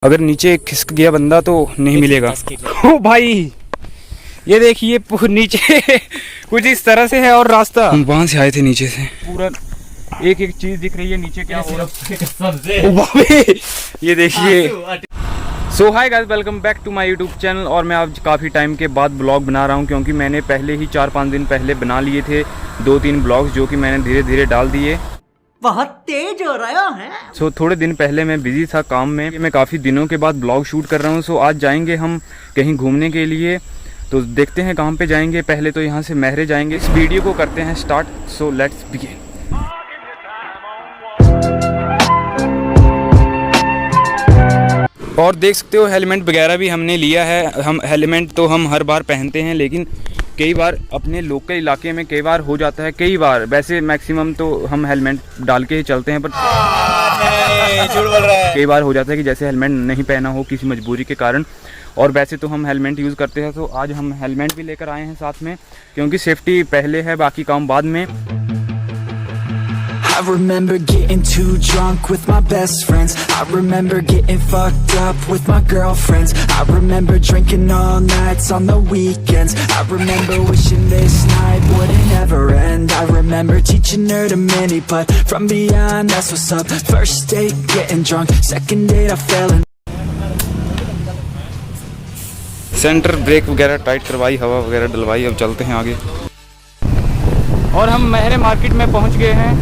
अगर नीचे खिसक गया बंदा तो नहीं मिलेगा। ओ भाई ये देखिए नीचे कुछ इस तरह से है और रास्ता, हम वहां से आए थे नीचे से, पूरा एक एक चीज दिख रही है नीचे क्या हो रहा है। ये देखिए। So hi guys, welcome back to my YouTube channel. और मैं आज काफ़ी टाइम के बाद ब्लॉग बना रहा हूँ क्योंकि मैंने पहले ही 4-5 दिन पहले बना लिए थे 2-3 ब्लॉग्स जो कि मैंने धीरे धीरे डाल दिए। बहुत तेज हो रहा है। सो थोड़े दिन पहले मैं बिजी था काम में, मैं काफ़ी दिनों के बाद ब्लॉग शूट कर रहा हूँ। सो आज जाएंगे हम कहीं घूमने के लिए, तो देखते हैं कहाँ पे जाएंगे। पहले तो यहाँ से महरे जाएंगे। इस वीडियो को करते हैं स्टार्ट। So let's begin. और देख सकते हो हेलमेट वगैरह भी हमने लिया है। हम हेलमेट तो हम हर बार पहनते हैं, लेकिन कई बार अपने लोकल इलाके में कई बार हो जाता है, कई बार वैसे मैक्सिमम तो हम हेलमेट डाल के ही चलते हैं, पर कई बार हो जाता है कि जैसे हेलमेट नहीं पहना हो किसी मजबूरी के कारण, और वैसे तो हम हेलमेट यूज़ करते हैं। तो आज हम हेलमेट भी लेकर आए हैं साथ में, क्योंकि सेफ्टी पहले है, बाकी काम बाद में। I remember getting too drunk with my best friends. I remember getting fucked up with my girlfriends. I remember drinking all nights on the weekends. I remember wishing this night wouldn't ever end. I remember teaching her to mini, but from beyond that's what's up. First date getting drunk, second date I fell in. Centre break वगैरह tight करवाई, हवा वगैरह डलवाई। अब चलते हैं आगे। और हम महरे मार्केट में पहुंच गए हैं।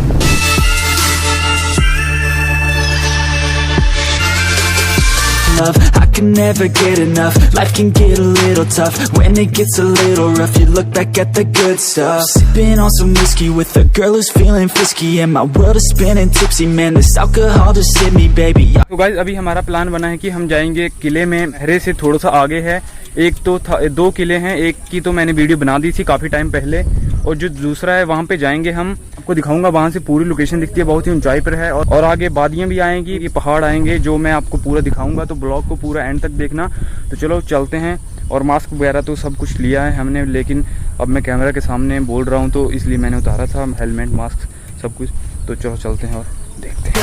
I can never get enough. Life can get a little tough when it gets a little rough. You look back at the good stuff. Sipping on some whiskey with a girl who's feeling frisky, and my world is spinning tipsy. Man, this alcohol just hit me, baby. तो guys अभी हमारा plan बना है कि हम जाएंगे किले में। महरे से थोड़ा सा आगे है, एक तो था, 2 किले हैं। एक की तो मैंने वीडियो बना दी थी काफ़ी टाइम पहले, और जो दूसरा है वहाँ पे जाएंगे हम। आपको दिखाऊंगा, वहाँ से पूरी लोकेशन दिखती है, बहुत ही ऊंचाई पर है। और आगे वादियाँ भी आएंगी, ये पहाड़ आएंगे जो मैं आपको पूरा दिखाऊंगा। तो ब्लॉग को पूरा एंड तक देखना। तो चलो चलते हैं। और मास्क वगैरह तो सब कुछ लिया है हमने, लेकिन अब मैं कैमरा के सामने बोल रहा हूँ तो इसलिए मैंने उतारा था हेलमेट, मास्क सब कुछ। तो चलो चलते हैं और देखते हैं।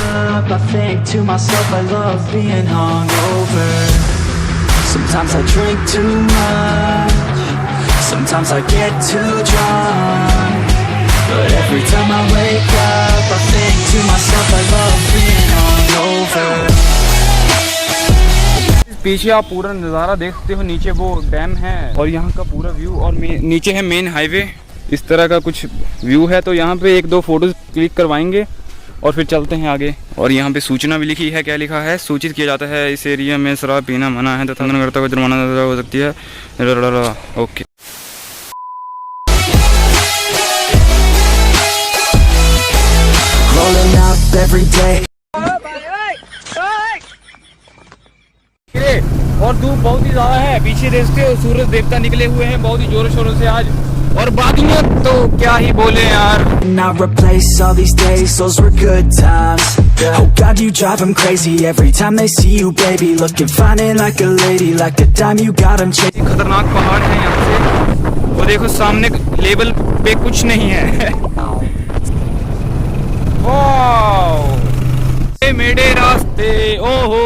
I think to myself I love being hungover. Sometimes I drink too much. Sometimes I get too drunk. But every time I wake up I think to myself I love being hungover. पीछे आप पूरा नज़ारा देख सकते हो, नीचे वो dam है और यहाँ का पूरा व्यू, और नीचे है मेन हाईवे। इस तरह का कुछ व्यू है। तो यहाँ पे 1-2 फोटोज क्लिक करवाएंगे और फिर चलते हैं आगे। और यहाँ पे सूचना भी लिखी है, क्या लिखा है? सूचित किया जाता है इस एरिया में शराब पीना मना है तथा करता हुआ जुर्माना हो सकती है। Okay. Rolling up every day. और धूप बहुत ही ज़्यादा है, पीछे देखते हो सूरज देवता निकले हुए हैं बहुत ही जोरों शोरों से आज। और वादियाँ तो क्या ही बोले यार। Not replace all these days, those were good times. Oh God, you drive them crazy every time they see you, baby. Looking fine and like a lady, like a dime you got them chasing. खतरनाक पहाड़ है यहाँ से, वो देखो सामने level पे कुछ नहीं है। वाओ, ये मेरे रास्ते, ओहो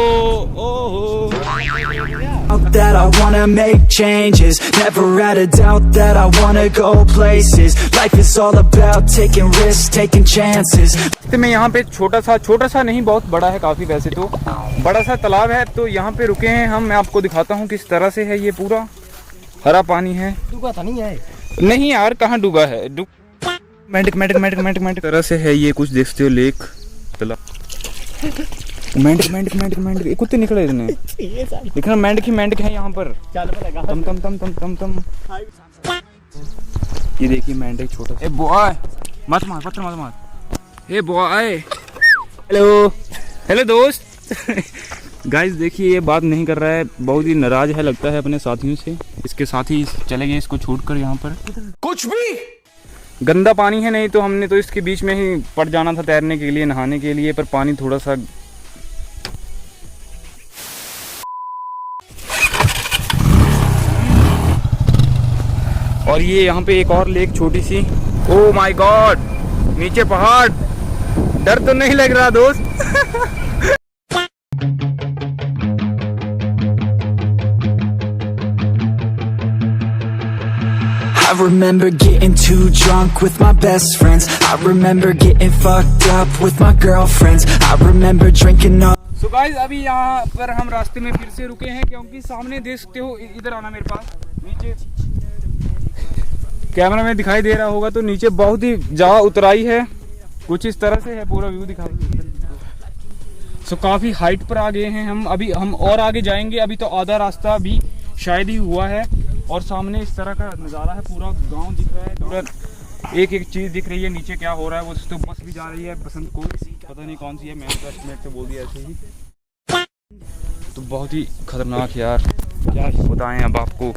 ओहो। That I wanna make changes, never had a doubt that I wanna go places. Life is all about taking risks, taking chances. तो मैं यहाँ पे छोटा सा नहीं, बहुत बड़ा है काफी, वैसे तो बड़ा सा तालाब है। तो यहाँ पे रुके हैं हम, मैं आपको दिखाता हूँ किस तरह से है। ये पूरा हरा पानी है। डूबा था नहीं है? नहीं यार, कहाँ डूबा है? मेंढक तरह से है ये, कुछ देखते हो लेक तालाब। मेंढक कुत्ते निकले इतने, देखना मेंढक है यहाँ पर। तम ये देखिए मेंढक छोटा। ए बॉय, मत मार, पत्थर मत मार। ए बॉय, हेलो दोस्त। गाइस देखिए ये बात नहीं कर रहा है, बहुत ही नाराज है लगता है अपने साथियों से। इसके साथी चले गए इसको छोड़कर यहाँ पर। कुछ भी गंदा पानी है, नहीं तो हमने तो इसके बीच में ही पड़ जाना था तैरने के लिए, नहाने के लिए, पर पानी थोड़ा सा। और ये यहाँ पे एक और लेक छोटी सी। ओ माय गॉड, नीचे पहाड़, डर तो नहीं लग रहा दोस्त? I remember getting too drunk with my best friends. I remember getting fucked up with my girlfriends. I remember drinking all. So guys, अभी यहाँ पर हम रास्ते में फिर से रुके हैं क्योंकि सामने देख सकते हो, इधर आना मेरे पास, नीचे कैमरा में दिखाई दे रहा होगा तो नीचे बहुत ही ज़्यादा उतराई है, कुछ इस तरह से है, पूरा व्यू दिखा। सो काफ़ी हाइट पर आ गए हैं हम। अभी हम और आगे जाएंगे, अभी तो आधा रास्ता भी शायद ही हुआ है और सामने इस तरह का नज़ारा है, पूरा गांव दिख रहा है, पूरा एक एक चीज़ दिख रही है। नीचे क्या हो रहा है वो तो बस भी जा रही है, बसंत को पता नहीं कौन सी है, मैंने तो एस्टिमेट से बोल दिया ऐसे ही। तो बहुत ही खतरनाक यार, क्या बताएं अब आपको,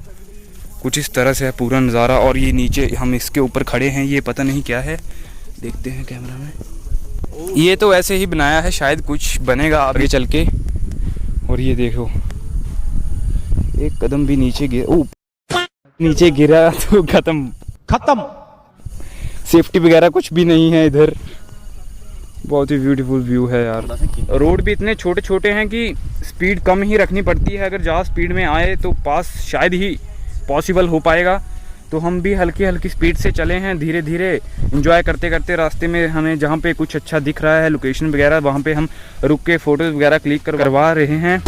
कुछ इस तरह से है पूरा नज़ारा। और ये नीचे हम इसके ऊपर खड़े हैं, ये पता नहीं क्या है, देखते हैं कैमरा में। ये तो ऐसे ही बनाया है, शायद कुछ बनेगा आगे चल के। और ये देखो, एक कदम भी नीचे नीचे गिरा तो खत्म, सेफ्टी वगैरह कुछ भी नहीं है इधर। बहुत ही ब्यूटीफुल व्यू है यार। रोड भी इतने छोटे छोटे हैं कि स्पीड कम ही रखनी पड़ती है, अगर ज़्यादा स्पीड में आए तो पास शायद ही पॉसिबल हो पाएगा। तो हम भी हल्की हल्की स्पीड से चले हैं, धीरे धीरे एंजॉय करते करते। रास्ते में हमें जहाँ पे कुछ अच्छा दिख रहा है लोकेशन वगैरह, वहाँ पे हम रुक के फ़ोटोज़ वगैरह क्लिक करवा रहे हैं।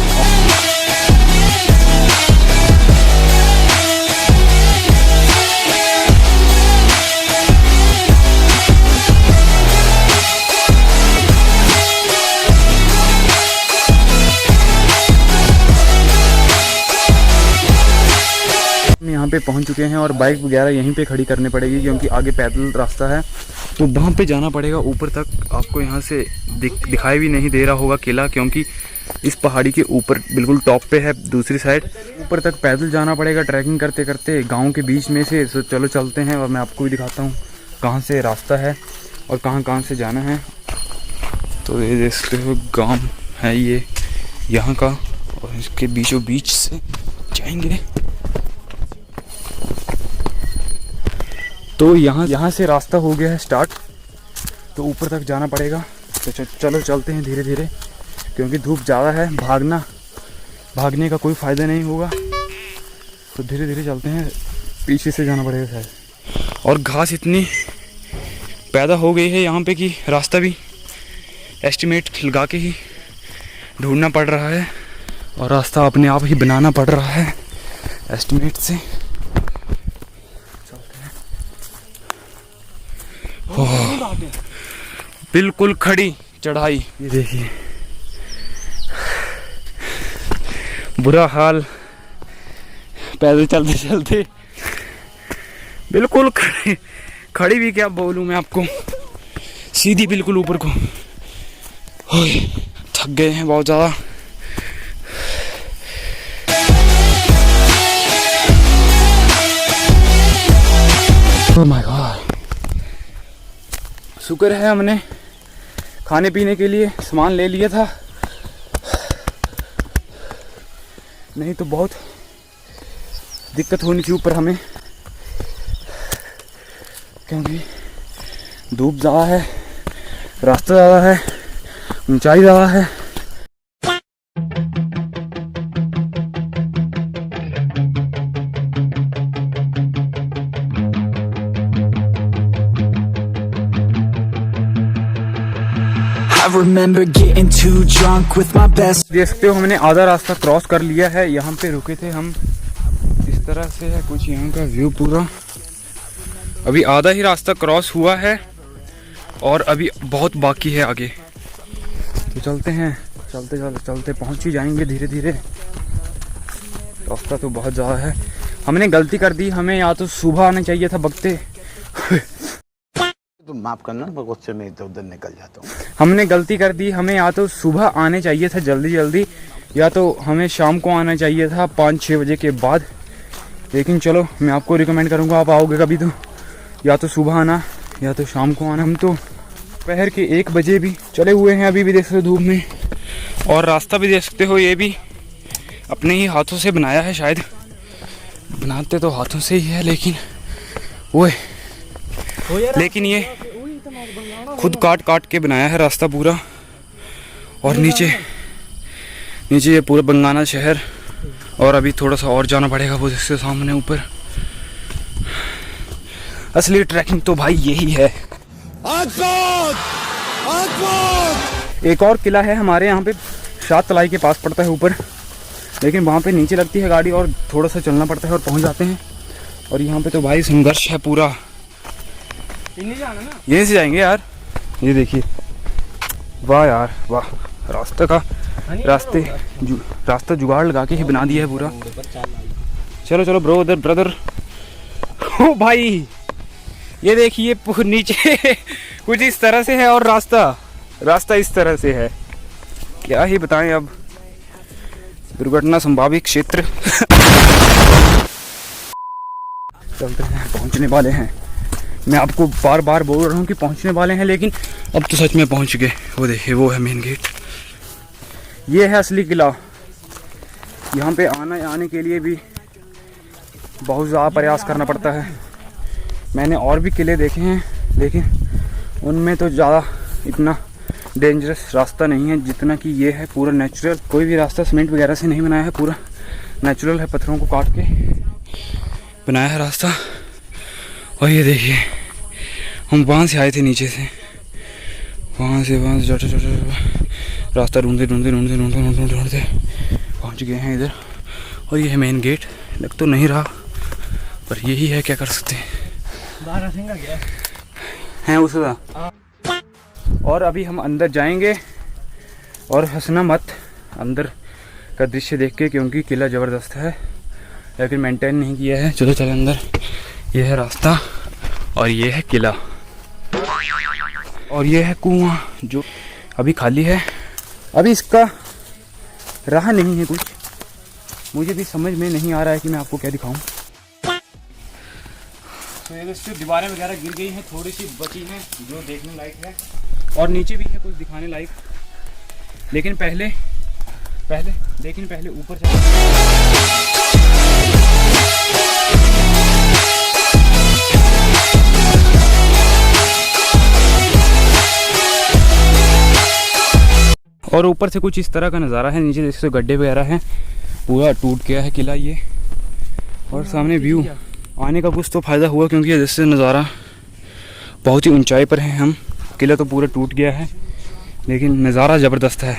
यहाँ पे पहुँच चुके हैं और बाइक वगैरह यहीं पे खड़ी करनी पड़ेगी क्योंकि आगे पैदल रास्ता है, तो वहाँ पे जाना पड़ेगा ऊपर तक। आपको यहाँ से दिखाई भी नहीं दे रहा होगा किला, क्योंकि इस पहाड़ी के ऊपर बिल्कुल टॉप पे है, दूसरी साइड ऊपर तक पैदल जाना पड़ेगा ट्रैकिंग करते करते गाँव के बीच में से। तो चलो चलते हैं और मैं आपको भी दिखाता हूँ कहाँ से रास्ता है और कहाँ से जाना है। तो ये देख सकते हो गाँव है ये यहाँ का, और इसके बीचों बीच से जाएंगे। तो यहाँ से रास्ता हो गया है स्टार्ट, तो ऊपर तक जाना पड़ेगा। तो चलो चलते हैं धीरे धीरे, क्योंकि धूप ज़्यादा है, भागने का कोई फ़ायदा नहीं होगा। तो धीरे धीरे चलते हैं, पीछे से जाना पड़ेगा शायद। और घास इतनी पैदा हो गई है यहाँ पे कि रास्ता भी एस्टिमेट लगा के ही ढूंढना पड़ रहा है, और रास्ता अपने आप ही बनाना पड़ रहा है एस्टिमेट से। बिल्कुल खड़ी चढ़ाई, ये देखिए बुरा हाल, पैदल चलते चलते बिल्कुल खड़ी भी क्या बोलूं मैं आपको, सीधी बिल्कुल ऊपर को। थक गए हैं बहुत ज़्यादा। ओह माय गॉड, शुक्र है हमने खाने पीने के लिए सामान ले लिया था, नहीं तो बहुत दिक्कत होनी थी ऊपर हमें, क्योंकि धूप ज़्यादा है, रास्ता ज़्यादा है, ऊंचाई ज़्यादा है। I remember getting too drunk with my best. देख सकते हो हमने आधा रास्ता क्रॉस कर लिया है, यहाँ पे रुके थे हम, इस तरह से है कुछ यहाँ का व्यू पूरा। अभी आधा ही रास्ता क्रॉस हुआ है और अभी बहुत बाकी है आगे। तो चलते हैं, चलते पहुँच ही जाएंगे धीरे धीरे। रास्ता तो बहुत ज़्यादा है, हमने गलती कर दी, हमें या तो सुबह आना चाहिए था बगते। तो माफ करना, मैं गुस्से में इधर उधर निकल जाता हूँ। हमने गलती कर दी, हमें या तो सुबह आने चाहिए था जल्दी, या तो हमें शाम को आना चाहिए था 5-6 बजे के बाद। लेकिन चलो, मैं आपको रिकमेंड करूँगा, आप आओगे कभी तो या तो सुबह आना या तो शाम को आना। हम तो दोपहर के 1 बजे भी चले हुए हैं, अभी भी देख सकते हो धूप में। और रास्ता भी देख सकते हो, ये भी अपने ही हाथों से बनाया है, शायद बनाते तो हाथों से ही है, लेकिन ये खुद काट के बनाया है रास्ता पूरा। और नीचे ये पूरा बंगाना शहर, और अभी थोड़ा सा और जाना पड़ेगा वो जिससे सामने ऊपर। असली ट्रैकिंग तो भाई यही है। एक और किला है हमारे यहाँ पे, शाद तलाई के पास पड़ता है ऊपर, लेकिन वहाँ पे नीचे लगती है गाड़ी और थोड़ा सा चलना पड़ता है और पहुँच जाते हैं। और यहाँ पे तो भाई संघर्ष है पूरा। यहीं से जाएंगे यार। ये देखिए, वाह यार वाह, रास्ता जुगाड़ लगा के ही बना दिया है पूरा। चलो चलो ब्रो, उधर ब्रदर। ओ भाई ये देखिए नीचे कुछ इस तरह से है और रास्ता इस तरह से है। क्या ही बताएं, अब दुर्घटना संभावित क्षेत्र। चलते हैं, पहुंचने वाले हैं। मैं आपको बार बार बोल रहा हूँ कि पहुंचने वाले हैं, लेकिन अब तो सच में पहुंच गए। वो देखिए, वो है मेन गेट। ये है असली किला। यहाँ पे आने के लिए भी बहुत ज़्यादा प्रयास करना पड़ता है। मैंने और भी किले देखे हैं, लेकिन उनमें तो ज़्यादा इतना डेंजरस रास्ता नहीं है जितना कि ये है। पूरा नेचुरल, कोई भी रास्ता सीमेंट वगैरह से नहीं बनाया है, पूरा नेचुरल है, पत्थरों को काट के बनाया है रास्ता। और ये देखिए, हम वहाँ से आए थे, नीचे से, वहाँ से रास्ता ढूंढते पहुँच गए हैं इधर। और ये है मेन गेट। लग तो नहीं रहा, पर यही है, क्या कर सकते हैं। हैं उसका। और अभी हम अंदर जाएंगे, और हंसना मत अंदर का दृश्य देख के, क्योंकि किला ज़बरदस्त है लेकिन मेंटेन नहीं किया है। चलो चलो अंदर। ये है रास्ता और ये है किला, और ये है कुआं जो अभी खाली है। अभी इसका राह नहीं है कुछ, मुझे भी समझ में नहीं आ रहा है कि मैं आपको क्या दिखाऊं। तो ये दीवारें वगैरह गिर गई हैं, थोड़ी सी बची हैं जो देखने लायक है, और नीचे भी है कुछ दिखाने लायक। लेकिन पहले ऊपर चलते और ऊपर से कुछ इस तरह का नज़ारा है। नीचे जैसे गड्ढे वगैरह हैं, पूरा टूट गया है किला ये। और सामने व्यू, आने का कुछ तो फ़ायदा हुआ, क्योंकि जैसे नज़ारा बहुत ही ऊंचाई पर है हम। किला तो पूरा टूट गया है, लेकिन नज़ारा ज़बरदस्त है।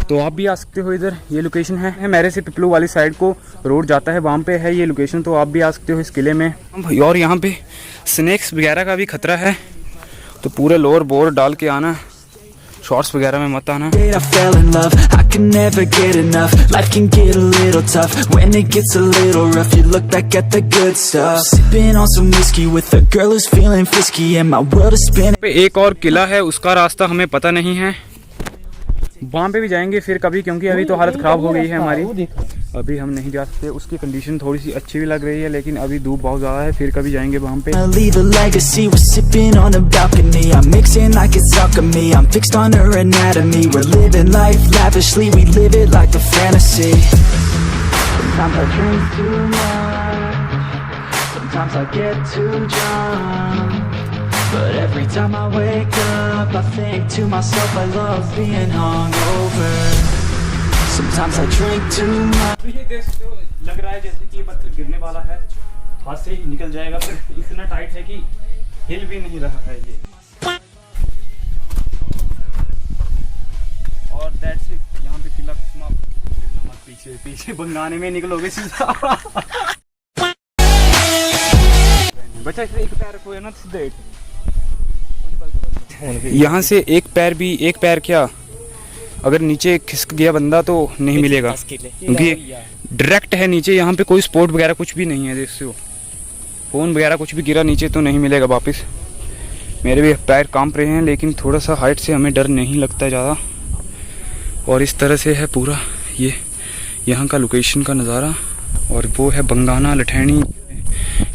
तो आप भी आ सकते हो इधर। ये लोकेशन है मेरे से पिपलू वाली साइड को रोड जाता है, वहाँ पे है ये लोकेशन। तो आप भी आ सकते हो इस किले में। और यहाँ पे स्नैक्स वगैरह का भी खतरा है, तो पूरे लोअर बोर्ड डाल के आना, शॉर्ट्स वगैरह में मत आना। एक और किला है, उसका रास्ता हमें पता नहीं है, वहाँ पे भी जाएंगे फिर कभी, क्योंकि अभी तो हालत ख़राब हो गई है हमारी, अभी हम नहीं जा सकते। उसकी कंडीशन थोड़ी सी अच्छी भी लग रही है, लेकिन अभी धूप बहुत ज़्यादा है, फिर कभी जाएंगे वहाँ पे। But every time I wake up, I think to myself, I love being hungover. Sometimes I drink too much. ये देख तो लग रहा है जैसे कि ये पत्थर गिरने वाला है, हाथ से ही निकल जाएगा, पर इतना टाइट है कि हिल भी नहीं रहा है ये। और दैट्स इट, यहाँ पे किला समाप्त। मत पीछे बंगाने में निकलोगे सीधा। बच्चा एक पैर रखो ना सीधे। यहाँ से एक पैर क्या, अगर नीचे खिसक गया बंदा तो नहीं मिलेगा, क्योंकि डायरेक्ट है नीचे। यहाँ पे कोई स्पोर्ट वगैरह कुछ भी नहीं है, जैसे फ़ोन वगैरह कुछ भी गिरा नीचे तो नहीं मिलेगा वापस। मेरे भी पैर कांप रहे हैं, लेकिन थोड़ा सा हाइट से हमें डर नहीं लगता ज़्यादा। और इस तरह से है पूरा ये यहाँ का लोकेशन का नज़ारा। और वो है बंगाना, लठैनी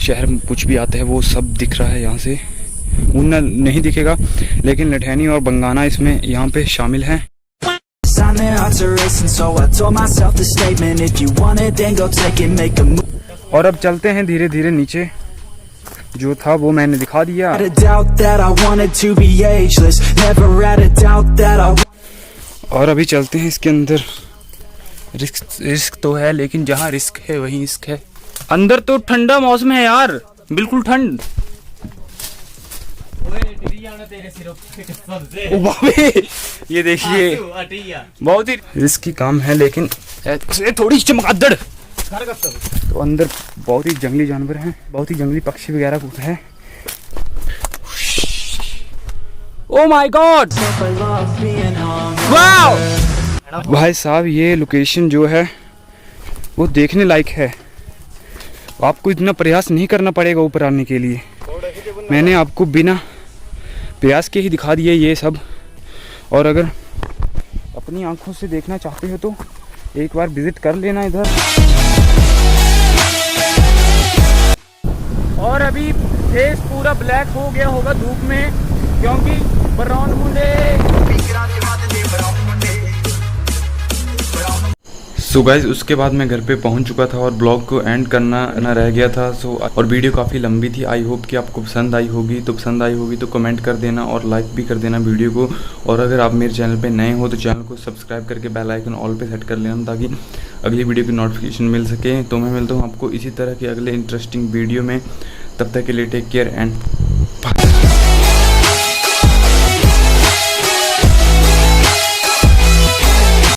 शहर, कुछ भी आता है वो सब दिख रहा है यहाँ से। ऊना नहीं दिखेगा, लेकिन लठैनी और बंगाना इसमें यहाँ पे शामिल हैं। और अब चलते हैं धीरे धीरे नीचे, जो था वो मैंने दिखा दिया। और अभी चलते हैं इसके अंदर। रिस्क तो है, लेकिन जहाँ रिस्क है वहीं रिस्क है। अंदर तो ठंडा मौसम है यार, बिल्कुल ठंड। ओ बाबे, ये देखिए बहुत ही रिस्की काम है, लेकिन ऐसे थोड़ी चमगादड़। तो अंदर बहुत ही जंगली जानवर हैं, बहुत ही जंगली पक्षी वगैरह कुछ है। ओ माय गॉड, वाओ भाई साहब, ये लोकेशन जो है वो देखने लायक है। आपको इतना प्रयास नहीं करना पड़ेगा ऊपर आने के लिए। मैंने आपको बिना प्रयास के ही दिखा दिए ये सब। और अगर अपनी आंखों से देखना चाहते हो तो एक बार विजिट कर लेना इधर। और अभी फेस पूरा ब्लैक हो गया होगा धूप में, क्योंकि ब्राउन मुंडे। सो गाइज, उसके बाद मैं घर पे पहुंच चुका था और ब्लॉग को एंड करना रह गया था। सो और वीडियो काफ़ी लंबी थी। आई होप कि आपको पसंद आई होगी। तो पसंद आई होगी तो कमेंट कर देना और लाइक भी कर देना वीडियो को। और अगर आप मेरे चैनल पे नए हो तो चैनल को सब्सक्राइब करके बेल आइकन ऑल पे सेट कर लेना, ताकि अगली वीडियो की नोटिफिकेशन मिल सके। तो मैं मिलता हूँ आपको इसी तरह के अगले इंटरेस्टिंग वीडियो में। तब तक के लिए टेक केयर एंड बाय।